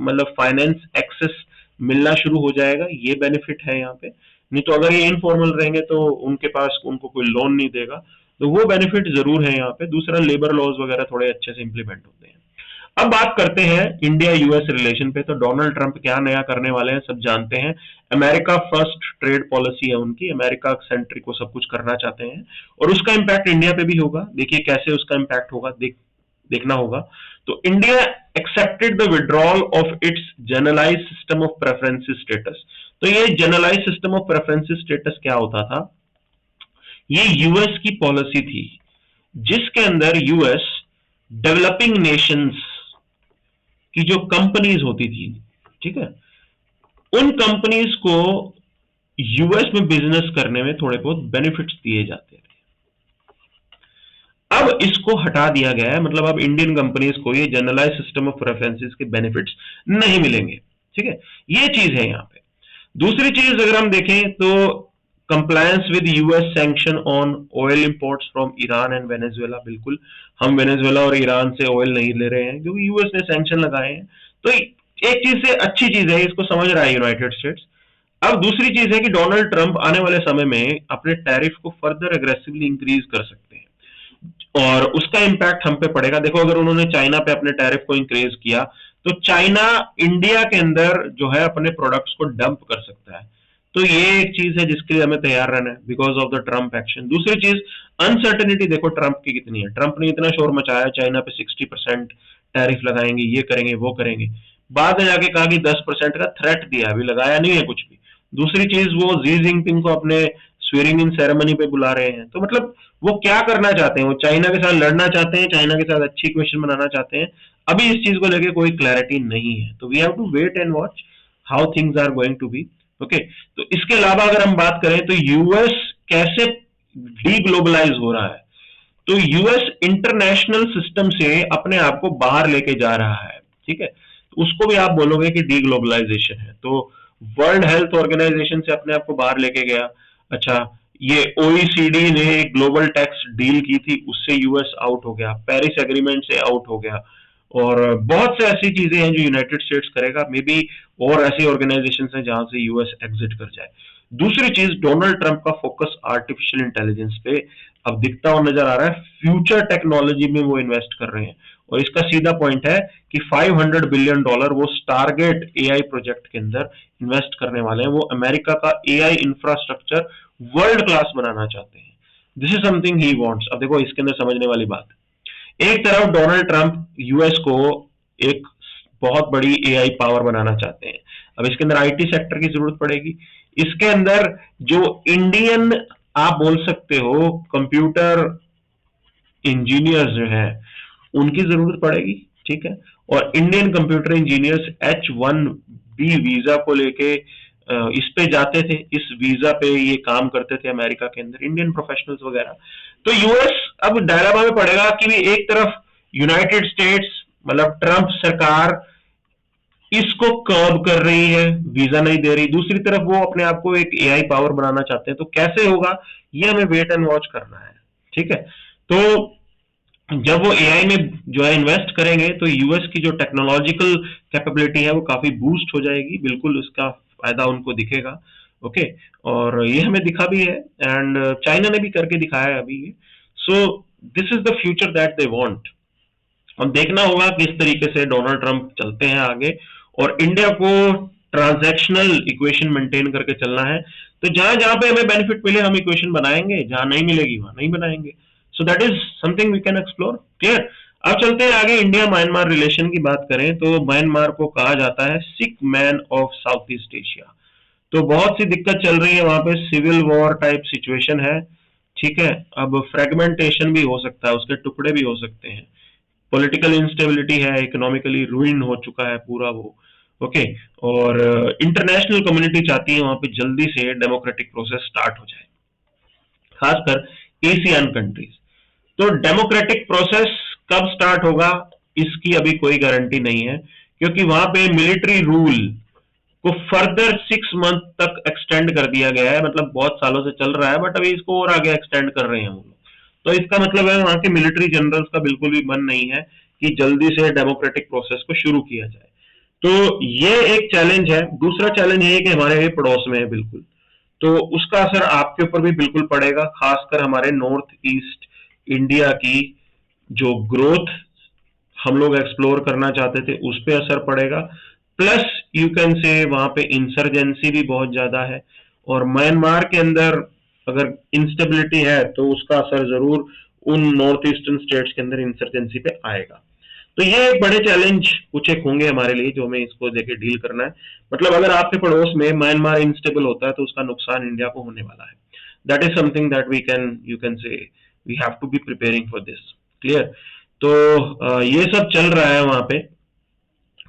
मतलब फाइनेंस एक्सेस मिलना शुरू हो जाएगा, ये बेनिफिट है यहाँ पे। नहीं तो अगर ये इनफॉर्मल रहेंगे तो उनके पास उनको कोई लोन नहीं देगा, तो वो बेनिफिट जरूर है यहाँ पे। दूसरा, लेबर लॉज वगैरह थोड़े अच्छे से इंप्लीमेंट होते हैं। अब बात करते हैं इंडिया यूएस रिलेशन पे। तो डोनाल्ड ट्रंप क्या नया करने वाले हैं सब जानते हैं। अमेरिका फर्स्ट ट्रेड पॉलिसी है उनकी, अमेरिका सेंट्रिक को सब कुछ करना चाहते हैं, और उसका इम्पैक्ट इंडिया पे भी होगा। देखिए कैसे उसका इम्पैक्ट होगा, देखना होगा। तो India accepted the withdrawal of its generalize system of preferences status. तो ये generalize system of preferences status क्या होता था, ये यूएस की पॉलिसी थी, जिसके अंदर यूएस डेवलपिंग नेशंस की जो कंपनीज होती थी, ठीक है, उन कंपनीज को यूएस में बिजनेस करने में थोड़े बहुत बेनिफिट्स दिए जाते हैं। अब इसको हटा दिया गया है, मतलब अब इंडियन कंपनीज को ये जनरलाइज सिस्टम ऑफ प्रेफरेंसेस के बेनिफिट्स नहीं मिलेंगे, ठीक है, ये चीज है यहाँ पे। दूसरी चीज अगर हम देखें तो compliance with US sanction on oil imports from Iran and Venezuela, बिल्कुल हम वेनेजुएला और ईरान से ऑयल नहीं ले रहे हैं क्योंकि यूएस ने सैंक्शन लगाए हैं। तो एक चीज से अच्छी चीज है, इसको समझ रहा है यूनाइटेड स्टेट्स। अब दूसरी चीज है कि डोनाल्ड ट्रंप आने वाले समय में अपने टैरिफ को फर्दर एग्रेसिवली इंक्रीज कर सकते हैं और उसका इंपैक्ट हम पे पड़ेगा। देखो, अगर उन्होंने चाइना पे अपने टैरिफ को इंक्रीज किया तो चाइना इंडिया के अंदर जो है अपने प्रोडक्ट्स को डंप कर सकता है। तो ये एक चीज है जिसके लिए हमें तैयार रहना है because of the Trump action. दूसरी चीज, अनसर्टेनिटी देखो ट्रंप की कितनी है। ट्रंप ने इतना शोर मचाया चाइना पे 60% टैरिफ लगाएंगे, ये करेंगे वो करेंगे, बाद में जाके कहा कि 10% का थ्रेट दिया, अभी लगाया नहीं है कुछ भी। दूसरी चीज, वो जी जिनपिंग को अपने स्वेरिंग इन सेरेमनी पे बुला रहे हैं। तो मतलब वो क्या करना चाहते हैं, वो चाइना के साथ लड़ना चाहते हैं, चाइना के साथ अच्छी इक्वेशन बनाना चाहते हैं। अभी इस चीज को लेके कोई क्लैरिटी नहीं है, तो we have to wait and watch how things are going to be. Okay, तो इसके अलावा अगर हम बात करें तो यूएस कैसे डी ग्लोबलाइज हो रहा है, तो यूएस इंटरनेशनल सिस्टम से अपने आप को बाहर लेके जा रहा है, ठीक है, तो उसको भी आप बोलोगे कि डी ग्लोबलाइजेशन है। तो वर्ल्ड हेल्थ ऑर्गेनाइजेशन से अपने आप को बाहर लेके गया। अच्छा, ये ओईसीडी ने ग्लोबल टैक्स डील की थी, उससे यूएस आउट हो गया, पेरिस एग्रीमेंट से आउट हो गया, और बहुत से ऐसी चीजें हैं जो यूनाइटेड स्टेट्स करेगा। मे बी और ऐसी ऑर्गेनाइजेशन हैं जहां से यूएस एग्जिट कर जाए। दूसरी चीज, डोनाल्ड ट्रंप का फोकस आर्टिफिशियल इंटेलिजेंस पे अब दिखता हुआ नजर आ रहा है। फ्यूचर टेक्नोलॉजी में वो इन्वेस्ट कर रहे हैं और इसका सीधा पॉइंट है कि $500 बिलियन वो टारगेट एआई प्रोजेक्ट के अंदर इन्वेस्ट करने वाले हैं। वो अमेरिका का एआई इंफ्रास्ट्रक्चर वर्ल्ड क्लास बनाना चाहते हैं। This is something he wants. अब देखो, इसके अंदर समझने वाली बात, एक तरफ डोनाल्ड ट्रंप यूएस को एक बहुत बड़ी एआई पावर बनाना चाहते हैं। अब इसके अंदर आईटी सेक्टर की जरूरत पड़ेगी। इसके अंदर जो इंडियन आप बोल सकते हो कंप्यूटर इंजीनियर्स जो हैं उनकी जरूरत पड़ेगी, ठीक है, और Indian computer engineers H1B visa को लेके इस पे जाते थे, इस वीजा पे ये काम करते थे अमेरिका के अंदर, इंडियन प्रोफेशनल्स वगैरह। तो यूएस अब डायलेमा में पड़ेगा कि एक तरफ यूनाइटेड स्टेट्स मतलब ट्रंप सरकार इसको कर्ब कर रही है, वीजा नहीं दे रही, दूसरी तरफ वो अपने आप को एक एआई पावर बनाना चाहते हैं। तो कैसे होगा ये हमें वेट एंड वॉच करना है, ठीक है। तो जब वो एआई में जो है इन्वेस्ट करेंगे तो यूएस की जो टेक्नोलॉजिकल कैपेबिलिटी है वो काफी बूस्ट हो जाएगी, बिल्कुल उसका फायदा उनको दिखेगा। ओके, और ये हमें दिखा भी है एंड चाइना ने भी करके दिखाया है अभी ये। सो this is the future that they want. अब देखना होगा किस तरीके से डोनाल्ड ट्रंप चलते हैं आगे, और इंडिया को ट्रांजैक्शनल इक्वेशन मेंटेन करके चलना है। तो जहां जहां पे हमें बेनिफिट मिले हम इक्वेशन बनाएंगे, जहां नहीं मिलेगी वहां नहीं बनाएंगे। So that is something we can explore. Clear. अब चलते हैं आगे, इंडिया म्यांमार रिलेशन की बात करें तो म्यांमार को कहा जाता है सिक man of south east Asia. तो बहुत सी दिक्कत चल रही है वहां पे, सिविल वॉर टाइप सिचुएशन है, ठीक है। अब फ्रेगमेंटेशन भी हो सकता है, उसके टुकड़े भी हो सकते हैं, पॉलिटिकल इंस्टेबिलिटी है, इकोनॉमिकली रूइन हो चुका है पूरा वो। ओके, और इंटरनेशनल कम्युनिटी चाहती है वहां पे जल्दी से डेमोक्रेटिक प्रोसेस स्टार्ट हो जाए, खासकर एशियन कंट्रीज। तो डेमोक्रेटिक प्रोसेस कब स्टार्ट होगा इसकी अभी कोई गारंटी नहीं है, क्योंकि वहां पे मिलिट्री रूल को फर्दर 6 मंथ तक एक्सटेंड कर दिया गया है। मतलब बहुत सालों से चल रहा है बट अभी इसको और आगे एक्सटेंड कर रहे हैं वो लोग। तो इसका मतलब है वहां के मिलिट्री जनरल्स का बिल्कुल भी मन नहीं है कि जल्दी से डेमोक्रेटिक प्रोसेस को शुरू किया जाए। तो ये एक चैलेंज है। दूसरा चैलेंज है कि हमारे पड़ोस में है बिल्कुल, तो उसका असर आपके ऊपर भी बिल्कुल पड़ेगा, खासकर हमारे नॉर्थ ईस्ट इंडिया की जो ग्रोथ हम लोग एक्सप्लोर करना चाहते थे उस पर असर पड़ेगा। प्लस यू कैन से वहां पे इंसर्जेंसी भी बहुत ज्यादा है, और म्यांमार के अंदर अगर इंस्टेबिलिटी है तो उसका असर जरूर उन नॉर्थ ईस्टर्न स्टेट्स के अंदर इंसर्जेंसी पे आएगा। तो ये एक बड़े चैलेंज कुछ एक होंगे हमारे लिए जो हमें इसको देके डील करना है। मतलब अगर आपके पड़ोस में म्यांमार इंस्टेबल होता है तो उसका नुकसान इंडिया को होने वाला है। that is something that you can say we have to be preparing for this. Clear? तो ये सब चल रहा है वहां पे,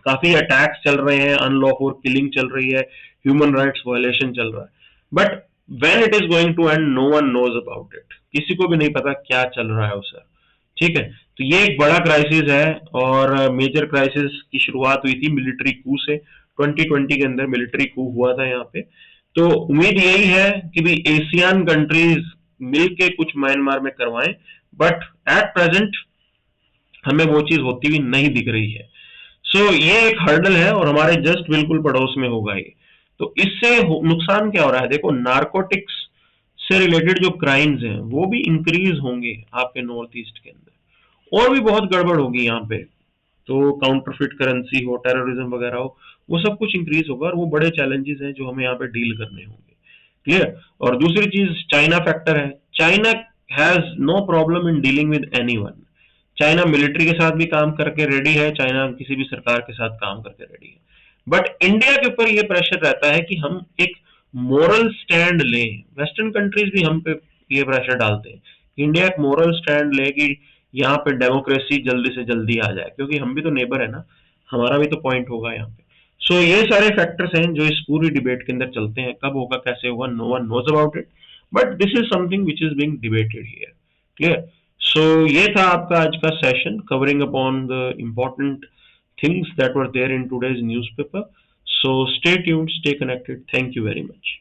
काफी अटैक्स चल रहे हैं, अनलॉफुल किलिंग चल रही है, ह्यूमन राइट्स वायलेशन चल रहा है, but when it is going to end no one knows about it, किसी को भी नहीं पता क्या चल रहा है उसे। ठीक है, तो ये एक बड़ा क्राइसिस है, और मेजर क्राइसिस की शुरुआत हुई थी मिलिट्री कू से। 2020 के अंदर मिलिट्री कू हुआ था यहाँ पे। तो उम्मीद यही है कि भी एशियन कंट्रीज मिलके कुछ म्यांमार में करवाएं, बट एट प्रेजेंट हमें वो चीज होती हुई नहीं दिख रही है। ये एक हर्डल है, और हमारे जस्ट बिल्कुल पड़ोस में होगा ये। तो इससे नुकसान क्या हो रहा है, देखो नारकोटिक्स से रिलेटेड जो क्राइम्स हैं वो भी इंक्रीज होंगे आपके नॉर्थ ईस्ट के अंदर, और भी बहुत गड़बड़ होगी यहाँ पे। तो काउंटरफिट करेंसी हो, टेररिज्म वगैरह हो, वो सब कुछ इंक्रीज होगा, और वो बड़े चैलेंजेस हैं जो हमें यहाँ पे डील करने होंगे। क्लियर? और दूसरी चीज चाइना फैक्टर है। China has no problem in dealing with anyone. China military के साथ भी काम करके रेडी है, चाइना किसी भी सरकार के साथ काम करके रेडी है, बट इंडिया के ऊपर ये प्रेशर रहता है कि हम एक मोरल स्टैंड लें। वेस्टर्न कंट्रीज भी हम पे ये प्रेशर डालते हैं कि इंडिया एक मोरल स्टैंड ले कि यहाँ पे डेमोक्रेसी जल्दी से जल्दी आ जाए, क्योंकि हम भी तो नेबर है ना, हमारा भी तो पॉइंट होगा यहाँ पे। ये सारे फैक्टर्स हैं जो इस पूरी डिबेट के अंदर चलते हैं। कब होगा, कैसे होगा, no one knows about it, but this is something which is being debated here. Clear? ये था आपका आज का session covering upon the important things that were there in today's newspaper. So stay tuned, stay connected. Thank you very much.